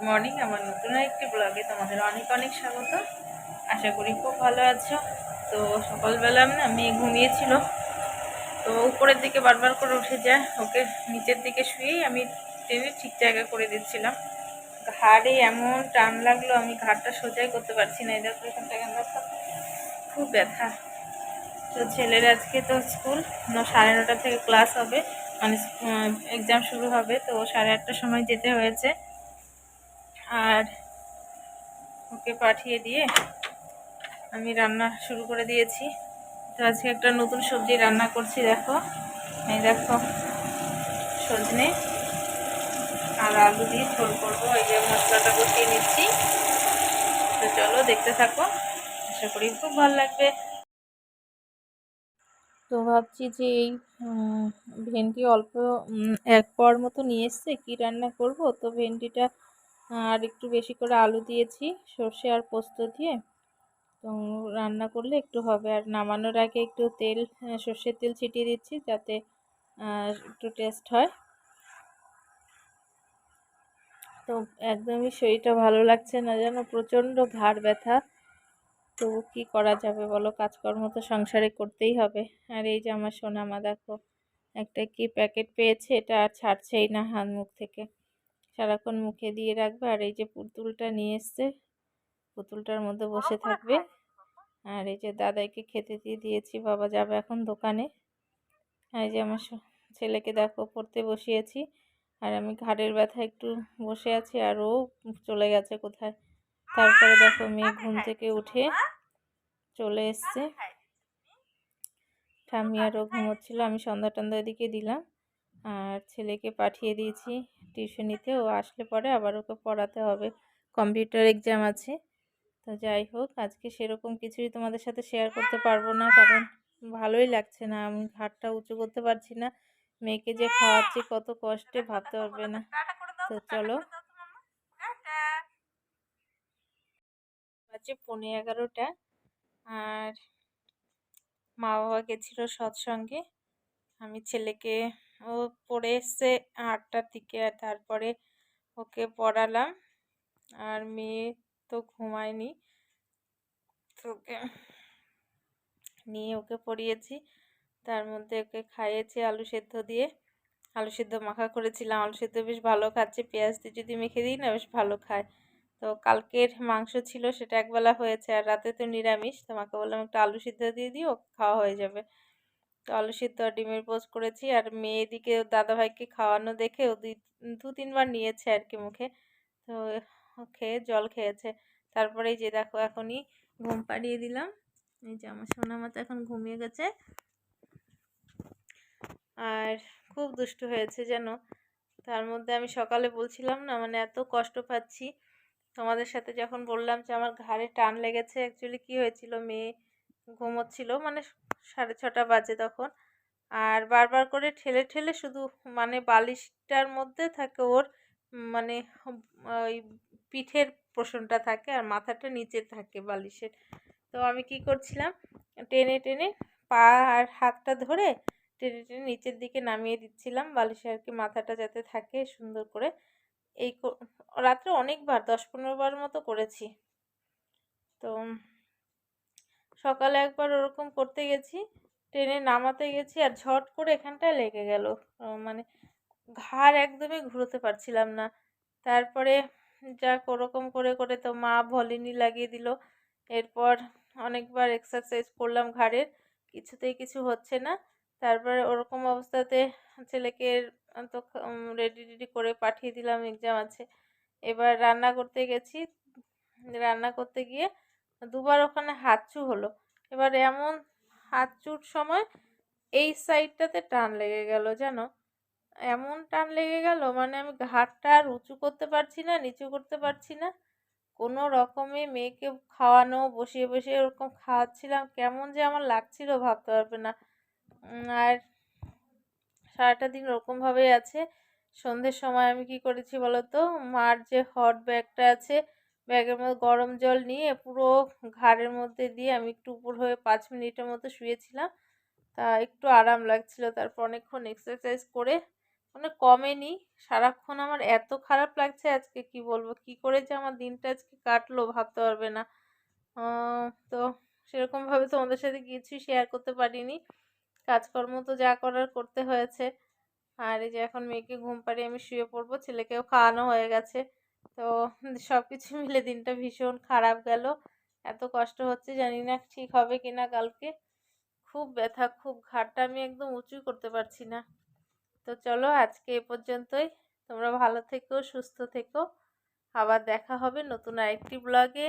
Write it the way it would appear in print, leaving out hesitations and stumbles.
Morning. আমার নতুন একটি ব্লগে তোমাদের অনেক অনেক স্বাগত। আশা করি খুব ভালো আছো। তো সকালবেলা না মেয়ে ঘুমিয়েছিল, তো উপরের দিকে বারবার করে উঠে যায়, ওকে নিচের দিকে শুয়েই আমি টেনে ঠিক জায়গা করে দিচ্ছিলাম। ঘাড়ে এমন টান লাগলো, আমি ঘাড়টা সোজাই করতে পারছি না। এই দেখো এখানটা খুব ব্যথা। তো ছেলের আজকে তো স্কুল 9:30 থেকে ক্লাস হবে, মানে এক্সাম শুরু হবে, তো 8:30টার সময় যেতে হয়েছে। আর ওকে পাঠিয়ে দিয়ে আমি রান্না শুরু করে দিয়েছি। তো আজকে একটা নতুন সবজি রান্না করছি। দেখো, এই দেখো সজনে আর আলু দিয়ে ঝোল করবো। এই যে মশলাটা কষিয়ে নিচ্ছি। তো চলো দেখতে থাকো, আশা করি খুব ভালো লাগবে। তো ভাবছি যে এই ভেন্ডি অল্প এক পর মতো নিয়ে এসছে, কী রান্না করব। তো ভেন্ডিটা আর একটু বেশি করে আলু দিয়েছি, সর্ষে আর পোস্ত দিয়ে। তো রান্না করলে একটু হবে। আর নামানোর আগে একটু তেল, সর্ষের তেল ছিটিয়ে দিচ্ছি যাতে একটু টেস্ট হয়। তো একদমই শরীরটা ভালো লাগছে না, যেন প্রচণ্ড ঘাড় ব্যথা। তো কি করা যাবে বলো, কাজকর্ম তো সংসারে করতেই হবে। আর এই যে আমার সোনামা দেখো, একটা কি প্যাকেট পেয়েছে, এটা আর ছাড়ছেই না হাত মুখ থেকে, সারাক্ষণ মুখে দিয়ে রাখবে। আর এই যে পুতুলটা নিয়ে এসছে, পুতুলটার মধ্যে বসে থাকবে। আর এই যে দাদাইকে খেতে দিয়ে দিয়েছি, বাবা যাবে এখন দোকানে। আর এই যে আমার ছেলেকে দেখো পড়তে বসিয়েছি, আর আমি ঘাড়ের ব্যথা একটু বসে আছি, আর ও চলে গেছে কোথায়। তারপরে দেখো মেয়ে ঘুম থেকে উঠে চলে এসছে, ঠাম্মি আরও ঘুমোচ্ছিল। আমি সন্ধ্যা টন্ধ্যা এদিকে দিলাম, আর ছেলেকে পাঠিয়ে দিয়েছি টিউশনিতে। ও আসলে পরে আবার ওকে পড়াতে হবে, কম্পিউটার এক্সাম আছে। তো যাই হোক, আজকে সেরকম কিছুই তোমাদের সাথে শেয়ার করতে পারবো না, কারণ ভালোই লাগছে না, আমি ঘাড়টা উঁচু করতে পারছি না। মেয়েকে যে খাওয়াচ্ছি কত কষ্টে, ভাবতে পারবে না। তো চলো, বাজে 11:15। আর মা বাবা গেছিলো সৎসঙ্গে। আমি ছেলেকে, ও পড়ে এসছে 8টার দিকে, আর তারপরে ওকে পড়ালাম। আর মেয়ে তো ঘুমায়নি, তো ওকে নিয়ে ওকে পড়িয়েছি। তার মধ্যে ওকে খাইয়েছি আলু সেদ্ধ দিয়ে, আলু সেদ্ধ মাখা করেছিলাম। আলু সেদ্ধ বেশ ভালো খাচ্ছে, পেঁয়াজ দিয়ে যদি মেখে দিই না বেশ ভালো খায়। তো কালকের মাংস ছিল, সেটা একবেলা হয়েছে, আর রাতে তো নিরামিষ। তোমাকে বললাম একটু আলু সিদ্ধ দিয়ে দিও, খাওয়া হয়ে যাবে। তো আলু সিদ্ধ আর ডিমের পোচ করেছি। আর মেয়ে এদিকে দাদাভাইকে খাওয়ানো দেখে ও দু তিনবার নিয়েছে আর কি মুখে। তো খেয়ে জল খেয়েছে। তারপরে যে দেখো এখনই ঘুম পাড়িয়ে দিলাম। এই যে আমার সোনা মাতা এখন ঘুমিয়ে গেছে। আর খুব দুষ্টু হয়েছে যেন। তার মধ্যে আমি সকালে বলছিলাম না, মানে এত কষ্ট পাচ্ছি। তোমাদের সাথে যখন বললাম যে আমার ঘাড়ে টান লেগেছে, অ্যাকচুয়ালি কি হয়েছিল, মেয়ে ঘুমোচ্ছিল, মানে 6:30 বাজে তখন। আর বারবার করে ঠেলে ঠেলে শুধু, মানে বালিশটার মধ্যে থাকে ওর, মানে ওই পিঠের পোষণটা থাকে আর মাথাটা নিচে থাকে বালিশের। তো আমি কি করছিলাম, টেনে টেনে পা আর হাতটা ধরে টেনে টেনে নিচের দিকে নামিয়ে দিচ্ছিলাম বালিশে আর কি, মাথাটা যাতে থাকে সুন্দর করে। এই রাত্রে অনেকবার 10-15 বার মতো করেছি। তো সকালে একবার ওরকম করতে গেছি, টেনে নামাতে গেছি, আর ঝট করে এখানটায় লেগে গেল, মানে ঘাড় একদমই ঘুরোতে পারছিলাম না। তারপরে যাক ওরকম করে করে তো মা ভলিনি লাগিয়ে দিল। এরপর অনেকবার এক্সারসাইজ করলাম ঘাড়ের, কিছুতেই কিছু হচ্ছে না। তারপরে ওরকম অবস্থাতে ছেলেকে তো রেডি রেডি করে পাঠিয়ে দিলাম, এক্সাম আছে। এবার রান্না করতে গেছি, রান্না করতে গিয়ে দুবার ওখানে হাঁচু হলো। এবার এমন হাঁচুর সময় এই সাইডটাতে টান লেগে গেল, জানো, এমন টান লেগে গেল, মানে আমি ঘাড়টা আর উঁচু করতে পারছি না, নিচু করতে পারছি না। কোনো রকমে মেয়েকে খাওয়ানো, বসিয়ে বসিয়ে ওরকম খাওয়াচ্ছিলাম, কেমন যে আমার লাগছিল ভাবতে পারবে না। আর সারাটা দিন ওরকমভাবেই আছে। সন্ধ্যের সময় আমি কি করেছি বলো তো, মার যে হট ব্যাগটা আছে, ব্যাগের মধ্যে গরম জল নিয়ে পুরো ঘাড়ের মধ্যে দিয়ে আমি একটু উপর হয়ে 5 মিনিটের মতো শুয়েছিলাম। তা একটু আরাম লাগছিল। তারপর অনেকক্ষণ এক্সারসাইজ করে মানে কমেনি। সারাক্ষণ আমার এত খারাপ লাগছে আজকে, কি বলবো, কি করে যে আমার দিনটা আজকে কাটলো ভাবতে পারবে না। তো সেরকমভাবে তোমাদের সাথে কিছুই শেয়ার করতে পারিনি। কাজকর্ম তো যা করার করতে হয়েছে। আর এই যে এখন মেয়েকে ঘুম পাড়িয়ে আমি শুয়ে পড়বো, ছেলেকেও খাওয়ানো হয়ে গেছে। তো সবকিছু মিলে দিনটা ভীষণ খারাপ গেল। এত কষ্ট হচ্ছে, জানি না ঠিক হবে কিনা কালকে। খুব ব্যথা, খুব ঘাড়টা আমি একদম উঁচুই করতে পারছি না। তো চলো আজকে এ পর্যন্তই। তোমরা ভালো থেকো, সুস্থ থেকো। আবার দেখা হবে নতুন আরেকটি ব্লগে।